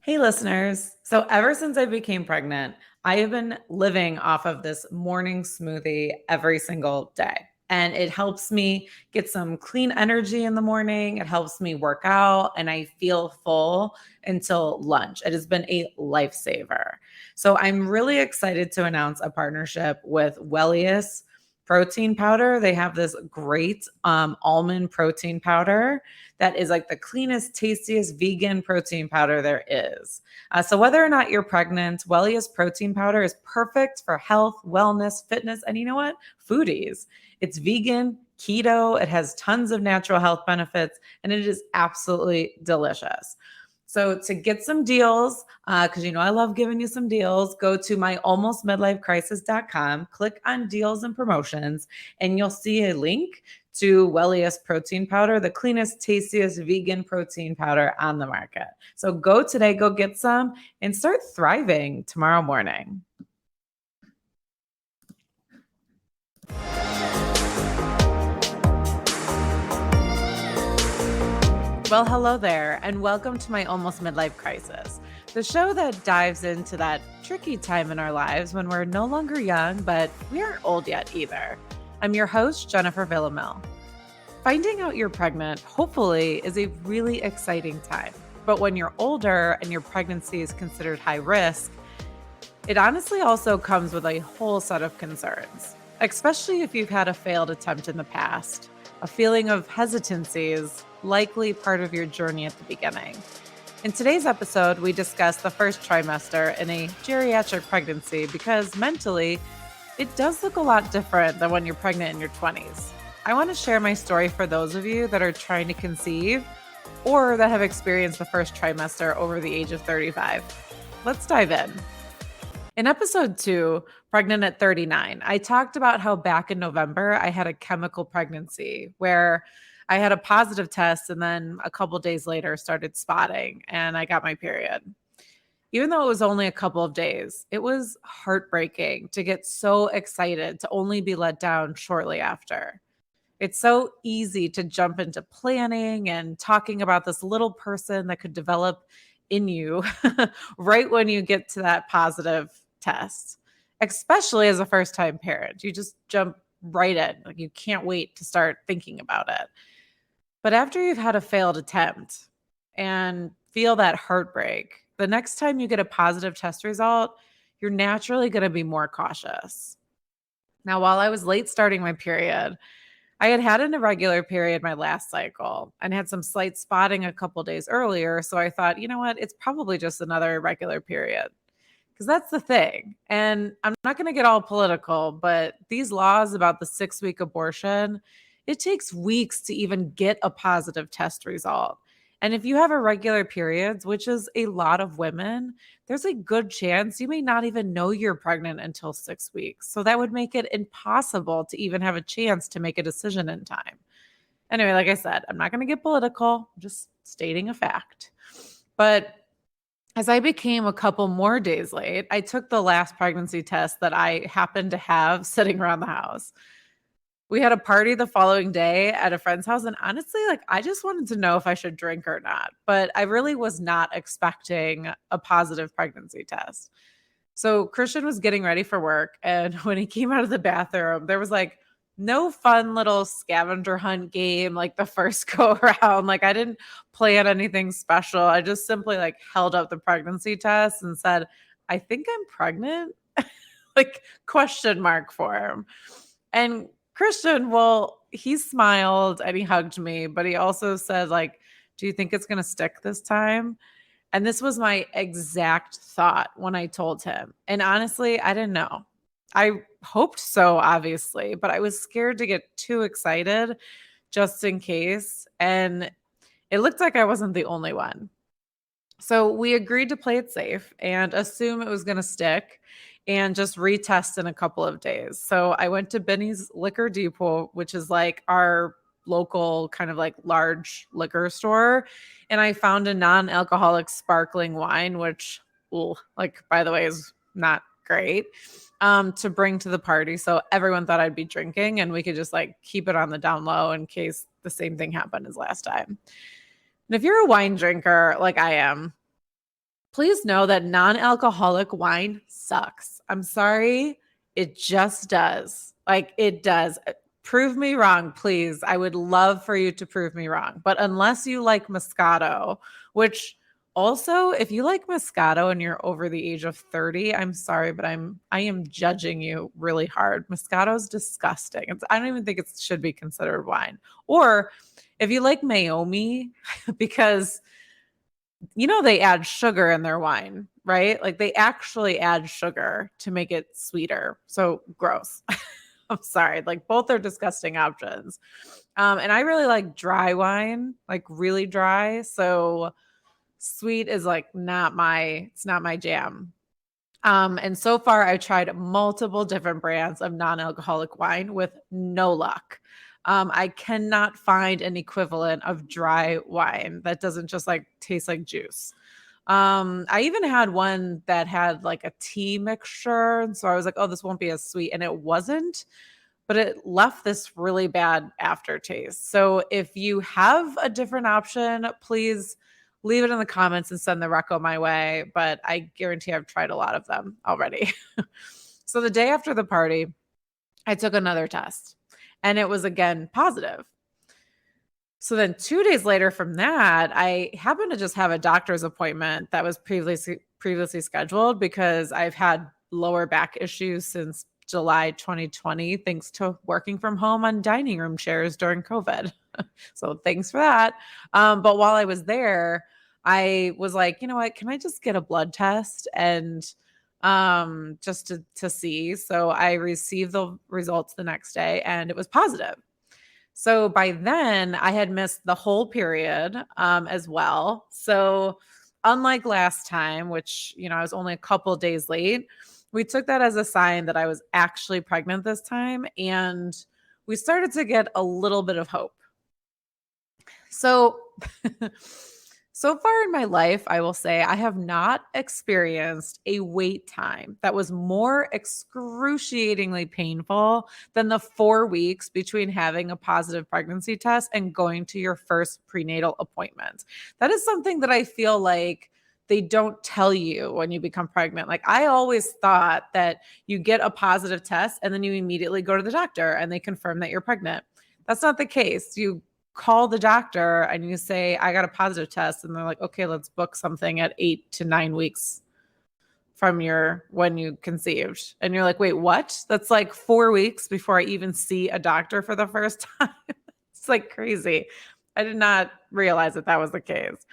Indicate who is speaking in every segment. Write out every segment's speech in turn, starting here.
Speaker 1: Hey, listeners. So, ever since I became pregnant, I have been living off of this morning smoothie every single day. And it helps me get some clean energy in the morning. It helps me work out and I feel full until lunch. It has been a lifesaver. So, I'm really excited to announce a partnership with Wellius protein powder. They have this great almond protein powder that is like the cleanest, tastiest vegan protein powder there is. So whether or not you're pregnant, Wellius protein powder is perfect for health, wellness, fitness, and you know what? Foodies. It's vegan, keto, it has tons of natural health benefits, and it is absolutely delicious. So to get some deals, because you know I love giving you some deals, go to myalmostmidlifecrisis.com, click on deals and promotions, and you'll see a link to Wellius protein powder, the cleanest, tastiest vegan protein powder on the market. So go today, go get some, and start thriving tomorrow morning. Well, hello there, and welcome to my Almost Midlife Crisis, the show that dives into that tricky time in our lives when we're no longer young, but we aren't old yet either. I'm your host, Jennifer Villamil. Finding out you're pregnant, hopefully, is a really exciting time. But when you're older and your pregnancy is considered high risk, it honestly also comes with a whole set of concerns, especially if you've had a failed attempt in the past. A feeling of hesitancy is likely part of your journey at the beginning. In today's episode, we discuss the first trimester in a geriatric pregnancy because mentally, it does look a lot different than when you're pregnant in your 20s. I want to share my story for those of you that are trying to conceive or that have experienced the first trimester over the age of 35. Let's dive in. In episode 2, Pregnant at 39, I talked about how back in November, I had a chemical pregnancy where I had a positive test and then a couple days later started spotting and I got my period. Even though it was only a couple of days, it was heartbreaking to get so excited to only be let down shortly after. It's so easy to jump into planning and talking about this little person that could develop in you right when you get to that positive test, especially as a first time parent. You just jump right in. Like you can't wait to start thinking about it. But after you've had a failed attempt and feel that heartbreak, the next time you get a positive test result, you're naturally going to be more cautious. Now, while I was late starting my period, I had had an irregular period my last cycle and had some slight spotting a couple days earlier. So I thought, you know what? It's probably just another irregular period. Because that's the thing. And I'm not going to get all political, but these laws about the 6-week abortion, it takes weeks to even get a positive test result. And if you have irregular periods, which is a lot of women, there's a good chance you may not even know you're pregnant until 6 weeks. So that would make it impossible to even have a chance to make a decision in time. Anyway, like I said, I'm not going to get political, I'm just stating a fact. But as I became a couple more days late, I took the last pregnancy test that I happened to have sitting around the house. We had a party the following day at a friend's house, and honestly, like, I just wanted to know if I should drink or not, but I really was not expecting a positive pregnancy test. So Christian was getting ready for work, and when he came out of the bathroom, there was, like, no fun little scavenger hunt game like the first go around. Like, I didn't plan anything special. I just simply, like, held up the pregnancy test and said, "I think I'm pregnant?" Like, question mark for him. And Christian, well, he smiled and he hugged me, but he also said, like, "Do you think it's gonna stick this time?" And this was my exact thought when I told him. And honestly, I didn't know. I hoped so, obviously, but I was scared to get too excited just in case. And it looked like I wasn't the only one. So we agreed to play it safe and assume it was going to stick and just retest in a couple of days. So I went to Benny's Liquor Depot, which is like our local kind of like large liquor store. And I found a non-alcoholic sparkling wine, which, ooh, like, by the way, is not great to bring to the party. So everyone thought I'd be drinking and we could just like keep it on the down low in case the same thing happened as last time. And if you're a wine drinker like I am, Please know that non-alcoholic wine sucks. I'm sorry. It just does. Like it does. Prove me wrong, please. I would love for you to prove me wrong. But unless you like Moscato, which also, if you like Moscato and you're over the age of 30, I'm sorry, but I am judging you really hard. Moscato is disgusting. I don't even think it should be considered wine. Or if you like Mayomi, because they add sugar in their wine, right? Like they actually add sugar to make it sweeter. So gross. I'm sorry. Like both are disgusting options. And I really like dry wine, like really dry. So sweet is like it's not my jam. And so far I've tried multiple different brands of non-alcoholic wine with no luck. I cannot find an equivalent of dry wine that doesn't just like taste like juice. I even had one that had like a tea mixture. And so I was like, oh, this won't be as sweet. And it wasn't, but it left this really bad aftertaste. So if you have a different option, please leave it in the comments and send the reco my way. But I guarantee I've tried a lot of them already. So the day after the party, I took another test and it was again positive. So then 2 days later from that, I happened to just have a doctor's appointment that was previously scheduled because I've had lower back issues since July 2020 thanks to working from home on dining room chairs during COVID. So thanks for that. But while I was there, I was like, you know what? Can I just get a blood test and just to see? So I received the results the next day, and it was positive. So by then, I had missed the whole period as well. So unlike last time, which I was only a couple days late, we took that as a sign that I was actually pregnant this time, and we started to get a little bit of hope. So, so far in my life, I will say I have not experienced a wait time that was more excruciatingly painful than the 4 weeks between having a positive pregnancy test and going to your first prenatal appointment. That is something that I feel like they don't tell you when you become pregnant. Like I always thought that you get a positive test and then you immediately go to the doctor and they confirm that you're pregnant. That's not the case. You call the doctor and you say, I got a positive test. And they're like, okay, let's book something at 8 to 9 weeks from when you conceived. And you're like, wait, what? That's like 4 weeks before I even see a doctor for the first time. It's like crazy. I did not realize that was the case.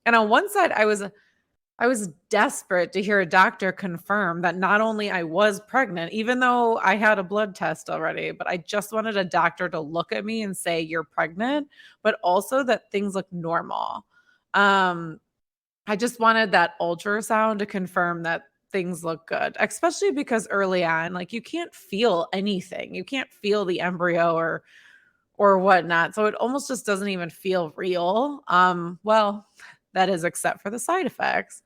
Speaker 1: And on one side, I was desperate to hear a doctor confirm that not only I was pregnant, even though I had a blood test already, but I just wanted a doctor to look at me and say, you're pregnant, but also that things look normal. I just wanted that ultrasound to confirm that things look good, especially because early on, like you can't feel anything. You can't feel the embryo or whatnot. So it almost just doesn't even feel real. Well, that is except for the side effects.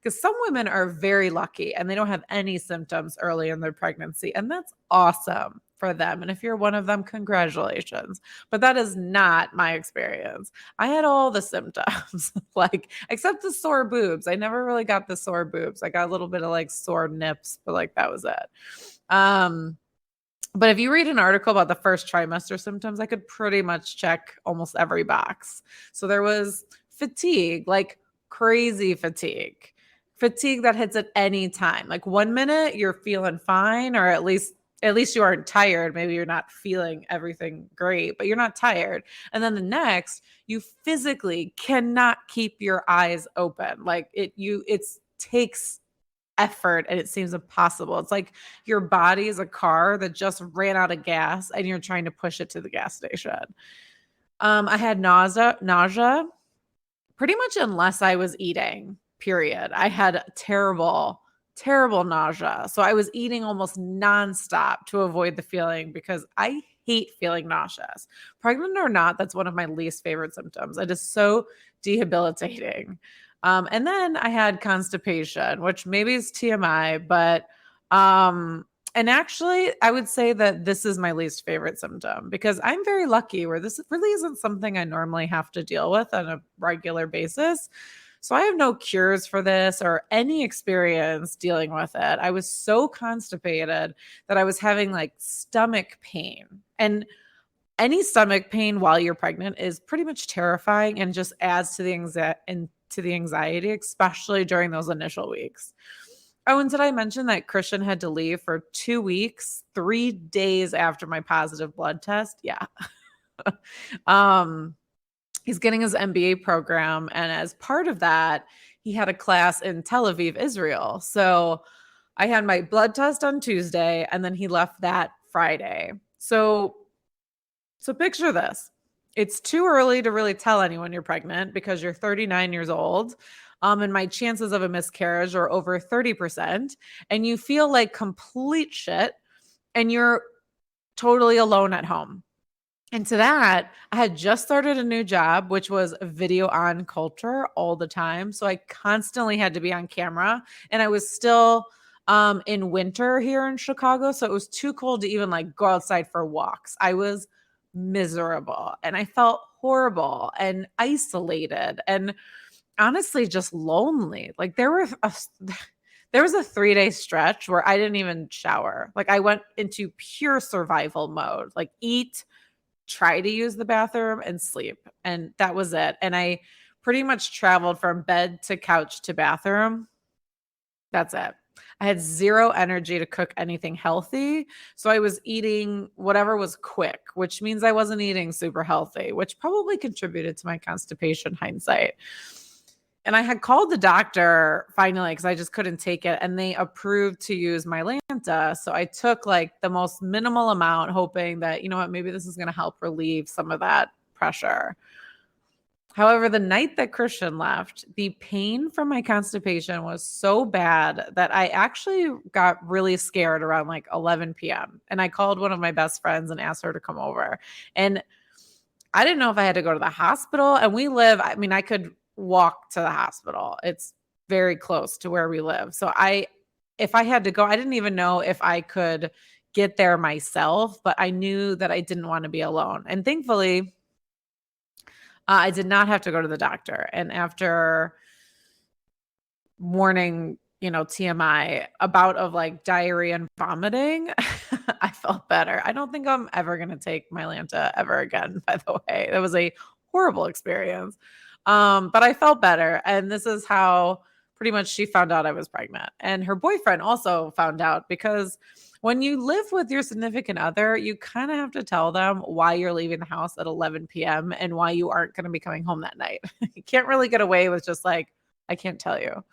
Speaker 1: Because some women are very lucky and they don't have any symptoms early in their pregnancy. And that's awesome for them. And if you're one of them, congratulations. But that is not my experience. I had all the symptoms, like, except the sore boobs. I never really got the sore boobs. I got a little bit of like sore nips, but like that was it. But if you read an article about the first trimester symptoms, I could pretty much check almost every box. So there was fatigue, like crazy fatigue that hits at any time. Like 1 minute you're feeling fine, or at least you aren't tired. Maybe you're not feeling everything great, but you're not tired. And then the next, you physically cannot keep your eyes open. Like it takes effort and it seems impossible. It's like your body is a car that just ran out of gas and you're trying to push it to the gas station. I had nausea pretty much unless I was eating, period. I had terrible nausea. So I was eating almost nonstop to avoid the feeling because I hate feeling nauseous. Pregnant or not, that's one of my least favorite symptoms. It is so debilitating. And then I had constipation, which maybe is TMI, but and actually, I would say that this is my least favorite symptom because I'm very lucky where this really isn't something I normally have to deal with on a regular basis. So I have no cures for this or any experience dealing with it. I was so constipated that I was having like stomach pain. And any stomach pain while you're pregnant is pretty much terrifying and just adds to the anxiety, especially during those initial weeks. Oh, and did I mention that Christian had to leave for 2 weeks, 3 days after my positive blood test? Yeah. um, he's getting his MBA program, and as part of that, he had a class in Tel Aviv, Israel. So I had my blood test on Tuesday, and then he left that Friday. So picture this. It's too early to really tell anyone you're pregnant because you're 39 years old. And my chances of a miscarriage are over 30%. And you feel like complete shit and you're totally alone at home. And to that, I had just started a new job, which was video on culture all the time. So I constantly had to be on camera. And I was still in winter here in Chicago. So it was too cold to even like go outside for walks. I was miserable and I felt horrible and isolated and honestly just lonely. Like there was a 3-day stretch where I didn't even shower. Like I went into pure survival mode, like eat, try to use the bathroom and sleep. And that was it. And I pretty much traveled from bed to couch to bathroom. That's it. I had zero energy to cook anything healthy. So I was eating whatever was quick, which means I wasn't eating super healthy, which probably contributed to my constipation hindsight. And I had called the doctor finally because I just couldn't take it. And they approved to use my Lanta. So I took like the most minimal amount, hoping that, you know what, maybe this is going to help relieve some of that pressure. However, the night that Christian left, the pain from my constipation was so bad that I actually got really scared around like 11 p.m. And I called one of my best friends and asked her to come over. And I didn't know if I had to go to the hospital. And I could walk to the hospital. It's very close to where we live. So if I had to go, I didn't even know if I could get there myself, but I knew that I didn't want to be alone. And thankfully, I did not have to go to the doctor. And after morning, TMI, a bout of like diarrhea and vomiting, I felt better. I don't think I'm ever going to take my Lanta ever again, by the way. It was a horrible experience. But I felt better. And this is how pretty much she found out I was pregnant. And her boyfriend also found out because when you live with your significant other, you kind of have to tell them why you're leaving the house at 11 p.m. and why you aren't going to be coming home that night. You can't really get away with just like, I can't tell you.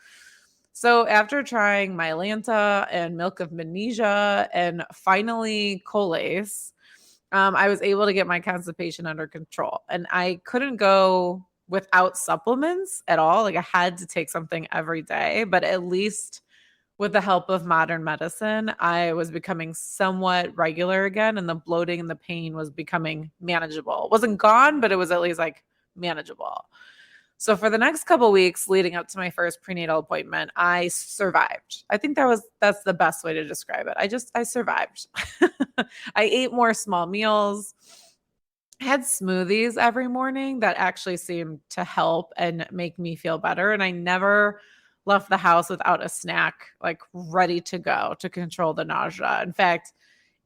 Speaker 1: So after trying my Lanta and milk of magnesia and finally Colace, I was able to get my constipation under control. And I couldn't go without supplements at all. Like I had to take something every day, but at least with the help of modern medicine, I was becoming somewhat regular again, and the bloating and the pain was becoming manageable. It wasn't gone, but it was at least like manageable. So for the next couple of weeks leading up to my first prenatal appointment, I survived. I think that's the best way to describe it. I survived. I ate more small meals. I had smoothies every morning that actually seemed to help and make me feel better. And I never left the house without a snack like ready to go to control the nausea. In fact,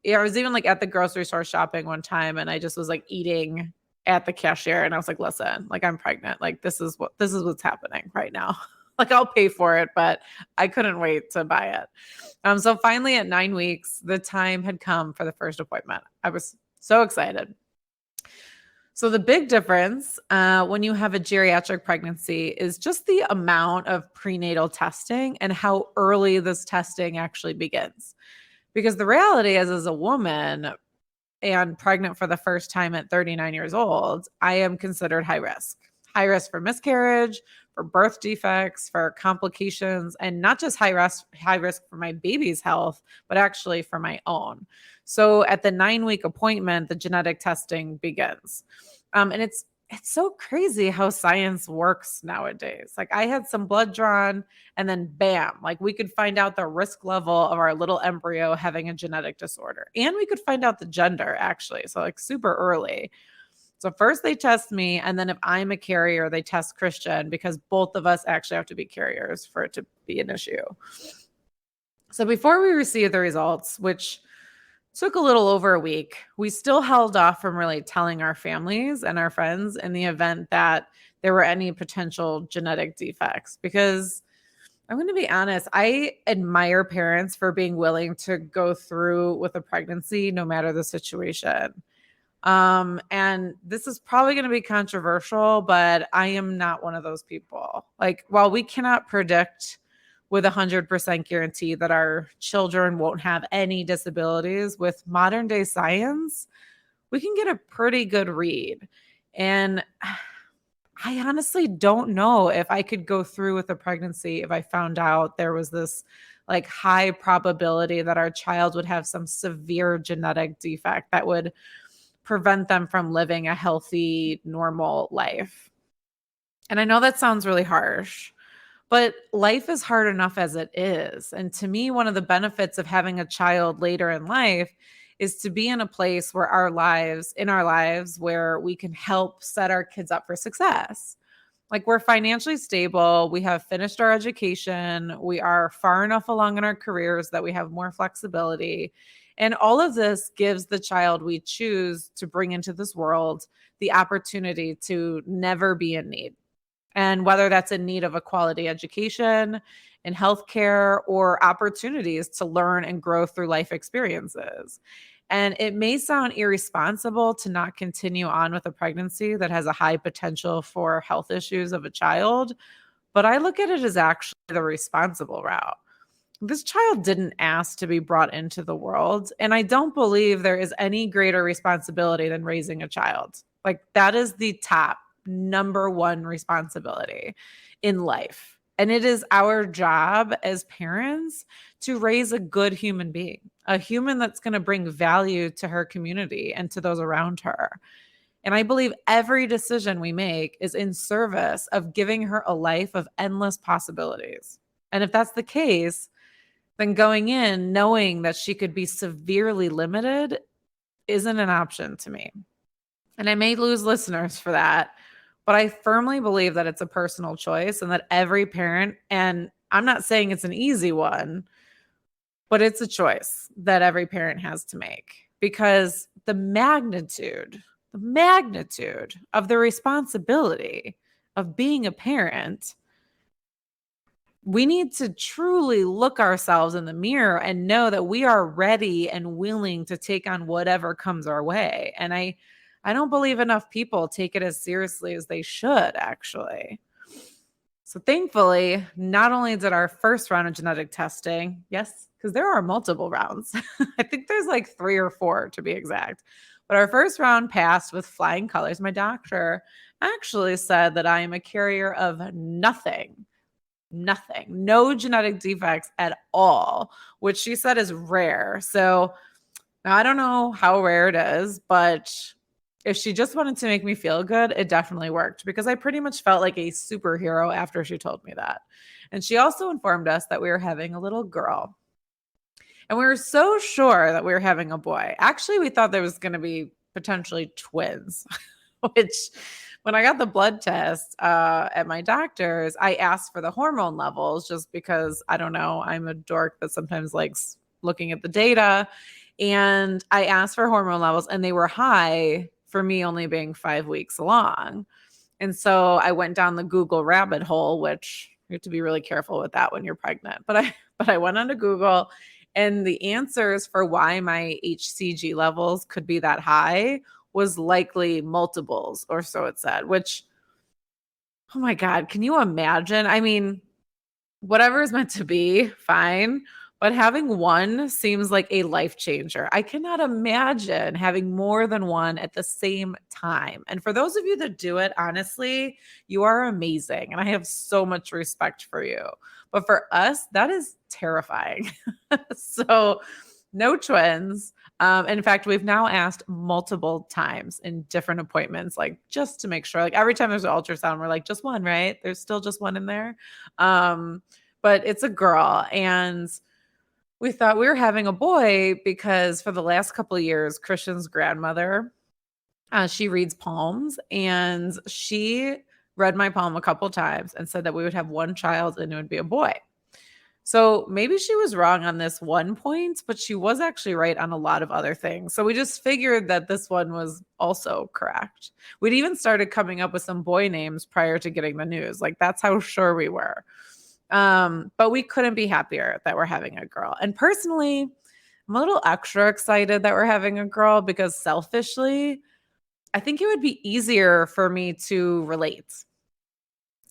Speaker 1: I was even like at the grocery store shopping one time and I just was like eating at the cashier and I was like, listen, like I'm pregnant. Like this is what's happening right now. Like I'll pay for it, but I couldn't wait to buy it. So finally at 9 weeks, the time had come for the first appointment. I was so excited. So the big difference when you have a geriatric pregnancy is just the amount of prenatal testing and how early this testing actually begins. Because the reality is, as a woman and pregnant for the first time at 39 years old, I am considered high risk. High risk for miscarriage, for birth defects, for complications, and not just high risk for my baby's health, but actually for my own. So at the 9-week appointment, the genetic testing begins. And it's so crazy how science works nowadays. Like I had some blood drawn and then bam, like we could find out the risk level of our little embryo having a genetic disorder. And we could find out the gender actually. So like super early. So first they test me, and then if I'm a carrier, they test Christian because both of us actually have to be carriers for it to be an issue. So before we received the results, which took a little over a week, we still held off from really telling our families and our friends in the event that there were any potential genetic defects. Because I'm going to be honest, I admire parents for being willing to go through with a pregnancy no matter the situation. And this is probably going to be controversial, but I am not one of those people. Like, while we cannot predict with 100% guarantee that our children won't have any disabilities, with modern day science, we can get a pretty good read. And I honestly don't know if I could go through with a pregnancy if I found out there was this like high probability that our child would have some severe genetic defect that would prevent them from living a healthy, normal life. And I know that sounds really harsh, but life is hard enough as it is. And to me, one of the benefits of having a child later in life is to be in a place where in our lives, where we can help set our kids up for success. Like, we're financially stable, we have finished our education, we are far enough along in our careers that we have more flexibility. And all of this gives the child we choose to bring into this world the opportunity to never be in need. And whether that's in need of a quality education, in healthcare, or opportunities to learn and grow through life experiences. And it may sound irresponsible to not continue on with a pregnancy that has a high potential for health issues of a child, but I look at it as actually the responsible route. This child didn't ask to be brought into the world, and I don't believe there is any greater responsibility than raising a child. Like, that is the top number one responsibility in life. And it is our job as parents to raise a good human being, a human that's going to bring value to her community and to those around her. And I believe every decision we make is in service of giving her a life of endless possibilities. And if that's the case, then going in knowing that she could be severely limited isn't an option to me. And I may lose listeners for that, but I firmly believe that it's a personal choice and that every parent, and I'm not saying it's an easy one, but it's a choice that every parent has to make, because the magnitude of the responsibility of being a parent, we need to truly look ourselves in the mirror and know that we are ready and willing to take on whatever comes our way. And I don't believe enough people take it as seriously as they should, actually. So thankfully, not only did our first round of genetic testing, yes, because there are multiple rounds. I think there's like 3 or 4 to be exact. But our first round passed with flying colors. My doctor actually said that I am a carrier of nothing, no genetic defects at all, which she said is rare. So now I don't know how rare it is, but if she just wanted to make me feel good, it definitely worked, because I pretty much felt like a superhero after she told me that. And she also informed us that we were having a little girl. And we were so sure that we were having a boy. Actually, we thought there was going to be potentially twins, which, when I got the blood test at my doctor's, I asked for the hormone levels just because, I don't know, I'm a dork that sometimes likes looking at the data. And I asked for hormone levels, and they were high for me only being 5 weeks along. And so I went down the Google rabbit hole, which you have to be really careful with that when you're pregnant. But I went onto Google, and the answers for why my HCG levels could be that high was likely multiples, or so it said, which, oh my God, can you imagine? I mean, whatever is meant to be, fine. But having one seems like a life changer. I cannot imagine having more than one at the same time. And for those of you that do it, honestly, you are amazing. And I have so much respect for you. But for us, that is terrifying. So, no twins. In fact, we've now asked multiple times in different appointments, like, just to make sure, like, every time there's an ultrasound, we're like, just one, right? There's still just one in there. But it's a girl. And we thought we were having a boy because for the last couple of years, Christian's grandmother She reads palms, and she read my palm a couple times and said that we would have one child and it would be a boy. So maybe she was wrong on this one point, but she was actually right on a lot of other things. So we just figured that this one was also correct. We'd even started coming up with some boy names prior to getting the news. Like that's how sure we were. But we couldn't be happier that we're having a girl. And personally, I'm a little extra excited that we're having a girl because selfishly, I think it would be easier for me to relate.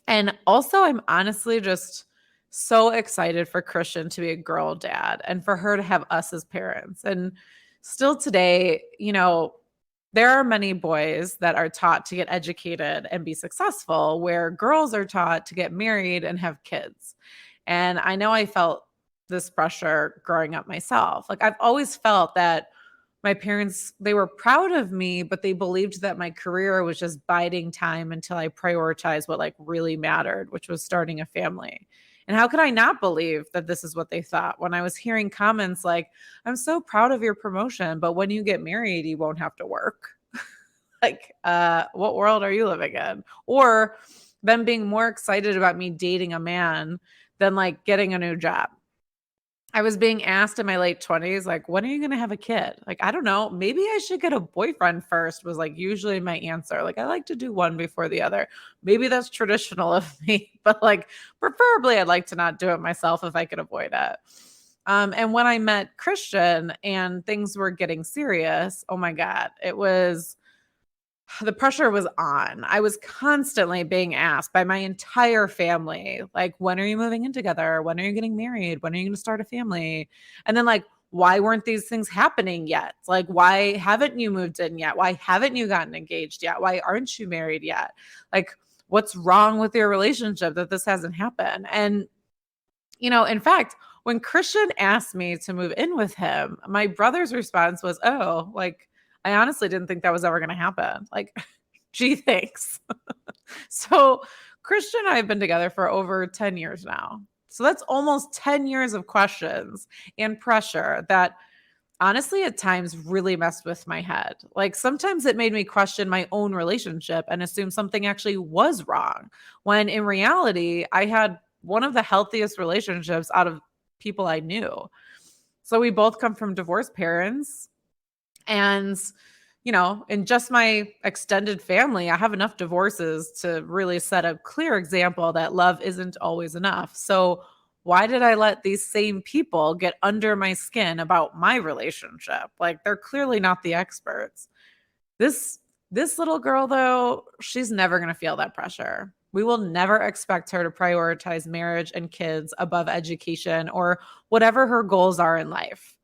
Speaker 1: And also, I'm honestly just so excited for Christian to be a girl dad and for her to have us as parents. And still today, there are many boys that are taught to get educated and be successful, where girls are taught to get married and have kids. And I know I felt this pressure growing up myself. Like, I've always felt that my parents, they were proud of me, but they believed that my career was just biding time until I prioritized what like really mattered, which was starting a family. And how could I not believe that this is what they thought when I was hearing comments like, I'm so proud of your promotion, but when you get married, you won't have to work. Like, what world are you living in? Or them being more excited about me dating a man than like getting a new job. I was being asked in my late 20s, like, when are you going to have a kid? Like, I don't know. Maybe I should get a boyfriend first, was like usually my answer. Like, I like to do one before the other. Maybe that's traditional of me, but like, preferably, I'd like to not do it myself if I could avoid it. And when I met Christian and things were getting serious, oh my God, the pressure was on. I was constantly being asked by my entire family, like, when are you moving in together? When are you getting married? When are you going to start a family? And then, like, why weren't these things happening yet? Like, why haven't you moved in yet? Why haven't you gotten engaged yet? Why aren't you married yet? Like, what's wrong with your relationship that this hasn't happened? And, in fact, when Christian asked me to move in with him, my brother's response was, oh, like, I honestly didn't think that was ever going to happen. Like, gee, thanks. So, Christian and I have been together for over 10 years now. So, that's almost 10 years of questions and pressure that honestly at times really messed with my head. Like, sometimes it made me question my own relationship and assume something actually was wrong, when in reality, I had one of the healthiest relationships out of people I knew. So, we both come from divorced parents. And, in just my extended family, I have enough divorces to really set a clear example that love isn't always enough. So, why did I let these same people get under my skin about my relationship? Like, they're clearly not the experts. This this little girl though, she's never going to feel that pressure. We will never expect her to prioritize marriage and kids above education or whatever her goals are in life.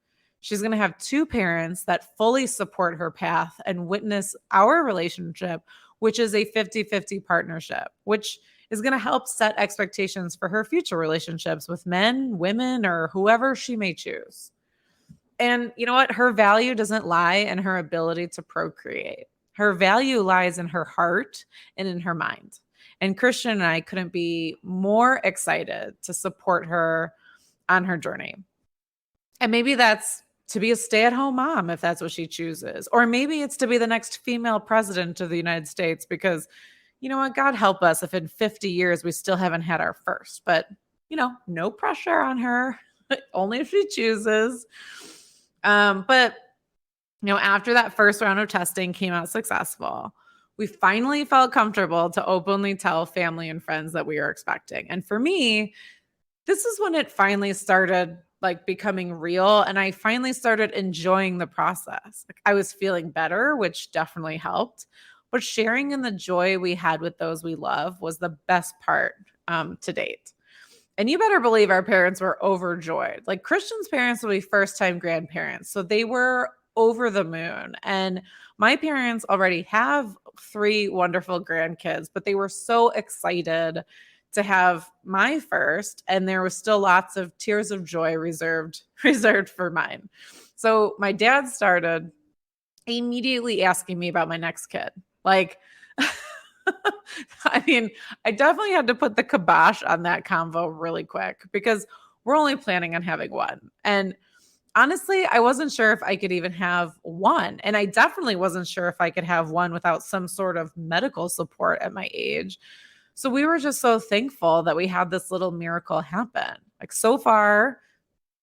Speaker 1: She's going to have two parents that fully support her path and witness our relationship, which is a 50-50 partnership, which is going to help set expectations for her future relationships with men, women, or whoever she may choose. And you know what? Her value doesn't lie in her ability to procreate. Her value lies in her heart and in her mind. And Christian and I couldn't be more excited to support her on her journey. And maybe that's to be a stay-at-home mom if that's what she chooses. Or maybe it's to be the next female president of the United States, because you know what? God help us if in 50 years we still haven't had our first. But, no pressure on her, only if she chooses. But after that first round of testing came out successful, we finally felt comfortable to openly tell family and friends that we were expecting. And for me, this is when it finally started like becoming real, and I finally started enjoying the process. Like, I was feeling better, which definitely helped. But sharing in the joy we had with those we love was the best part to date. And you better believe our parents were overjoyed. Like, Christian's parents will be first time grandparents. So they were over the moon. And my parents already have three wonderful grandkids, but they were so excited to have my first. And there was still lots of tears of joy reserved for mine. So my dad started immediately asking me about my next kid. Like, I mean, I definitely had to put the kibosh on that convo really quick because we're only planning on having one. And honestly, I wasn't sure if I could even have one. And I definitely wasn't sure if I could have one without some sort of medical support at my age. So we were just so thankful that we had this little miracle happen. Like so far,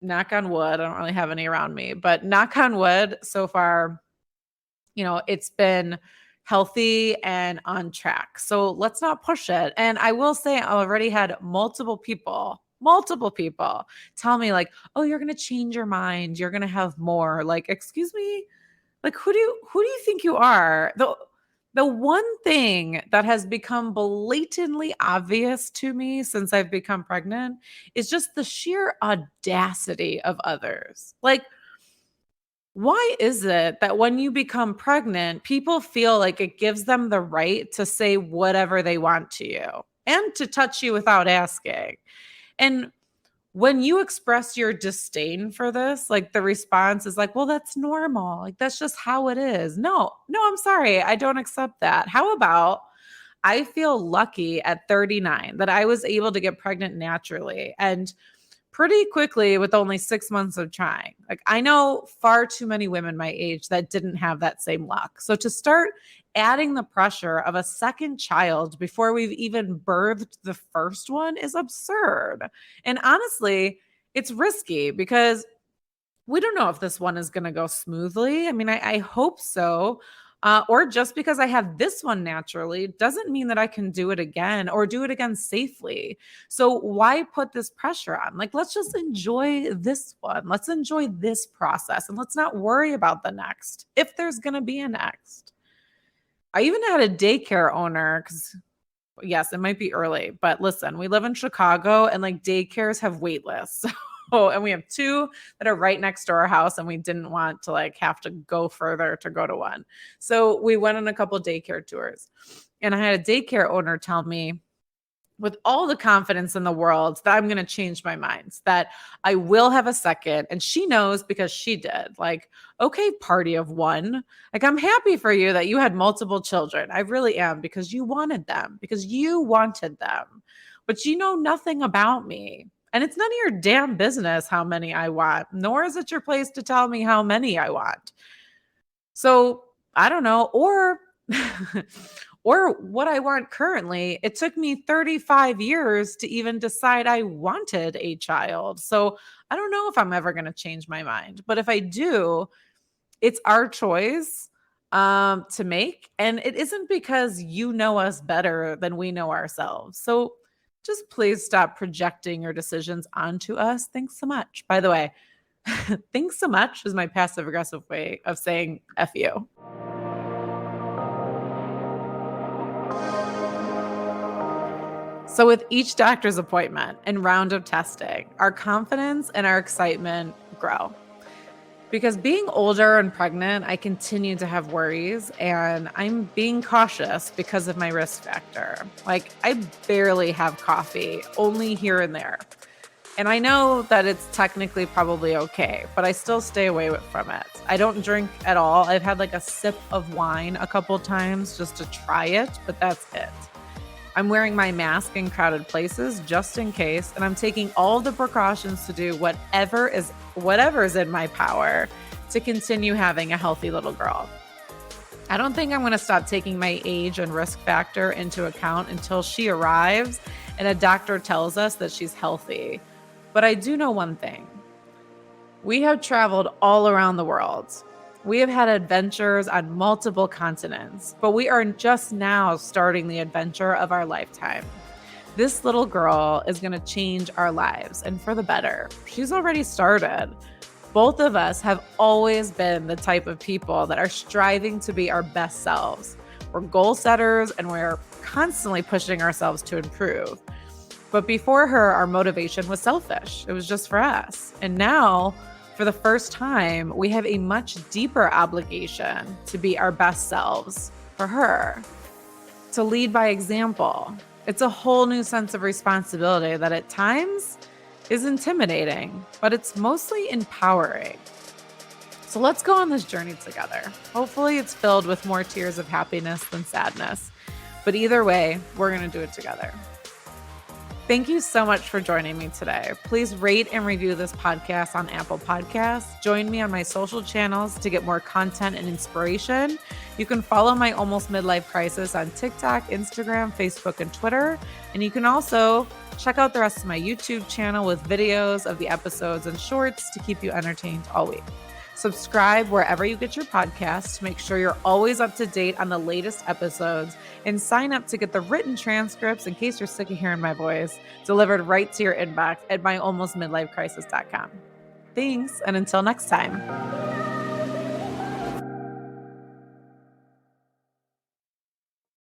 Speaker 1: knock on wood, I don't really have any around me, but knock on wood, so far, it's been healthy and on track. So let's not push it. And I will say, I already had multiple people tell me, like, oh, you're going to change your mind. You're going to have more. Like, excuse me? Like, who do you think you are? The one thing that has become blatantly obvious to me since I've become pregnant is just the sheer audacity of others. Like, why is it that when you become pregnant, people feel like it gives them the right to say whatever they want to you and to touch you without asking? And when you express your disdain for this, like the response is like, well, that's normal. Like, that's just how it is. No, no, I'm sorry. I don't accept that. How about I feel lucky at 39 that I was able to get pregnant naturally and pretty quickly with only 6 months of trying. Like, I know far too many women my age that didn't have that same luck. So to start adding the pressure of a second child before we've even birthed the first one is absurd. And honestly, it's risky because we don't know if this one is going to go smoothly. I mean, I hope so. Or just because I have this one naturally doesn't mean that I can do it again or do it again safely. So why put this pressure on? Like, let's just enjoy this one. Let's enjoy this process and let's not worry about the next, if there's going to be a next. I even had a daycare owner because yes, it might be early, but listen, we live in Chicago and like daycares have wait lists. So, and we have two that are right next to our house and we didn't want to like have to go further to go to one. So we went on a couple daycare tours and I had a daycare owner tell me with all the confidence in the world that I'm going to change my mind, that I will have a second. And she knows because she did. Like, okay, party of one. Like, I'm happy for you that you had multiple children. I really am because you wanted them, because you wanted them. But you know nothing about me. And it's none of your damn business how many I want, nor is it your place to tell me how many I want. So I don't know. Or what I want currently. It took me 35 years to even decide I wanted a child. So I don't know if I'm ever going to change my mind. But if I do, it's our choice to make. And it isn't because you know us better than we know ourselves. So just please stop projecting your decisions onto us. Thanks so much. By the way, thanks so much is my passive aggressive way of saying F you. So, with each doctor's appointment and round of testing, our confidence and our excitement grow. Because being older and pregnant, I continue to have worries and I'm being cautious because of my risk factor. Like, I barely have coffee, only here and there. And I know that it's technically probably okay, but I still stay away from it. I don't drink at all. I've had like a sip of wine a couple times just to try it, but that's it. I'm wearing my mask in crowded places just in case, and I'm taking all the precautions to do whatever is in my power to continue having a healthy little girl. I don't think I'm going to stop taking my age and risk factor into account until she arrives and a doctor tells us that she's healthy. But I do know one thing. We have traveled all around the world. We have had adventures on multiple continents, but we are just now starting the adventure of our lifetime. This little girl is going to change our lives, and for the better. She's already started. Both of us have always been the type of people that are striving to be our best selves. We're goal setters, and we're constantly pushing ourselves to improve. But before her, our motivation was selfish. It was just for us. And now, for the first time, we have a much deeper obligation to be our best selves for her, to lead by example. It's a whole new sense of responsibility that at times is intimidating, but it's mostly empowering. So let's go on this journey together. Hopefully it's filled with more tears of happiness than sadness, but either way, we're going to do it together. Thank you so much for joining me today. Please rate and review this podcast on Apple Podcasts. Join me on my social channels to get more content and inspiration. You can follow my Almost Midlife Crisis on TikTok, Instagram, Facebook, and Twitter. And you can also check out the rest of my YouTube channel with videos of the episodes and shorts to keep you entertained all week. Subscribe wherever you get your podcasts to make sure you're always up to date on the latest episodes, and sign up to get the written transcripts in case you're sick of hearing my voice delivered right to your inbox at myalmostmidlifecrisis.com. Thanks, and until next time.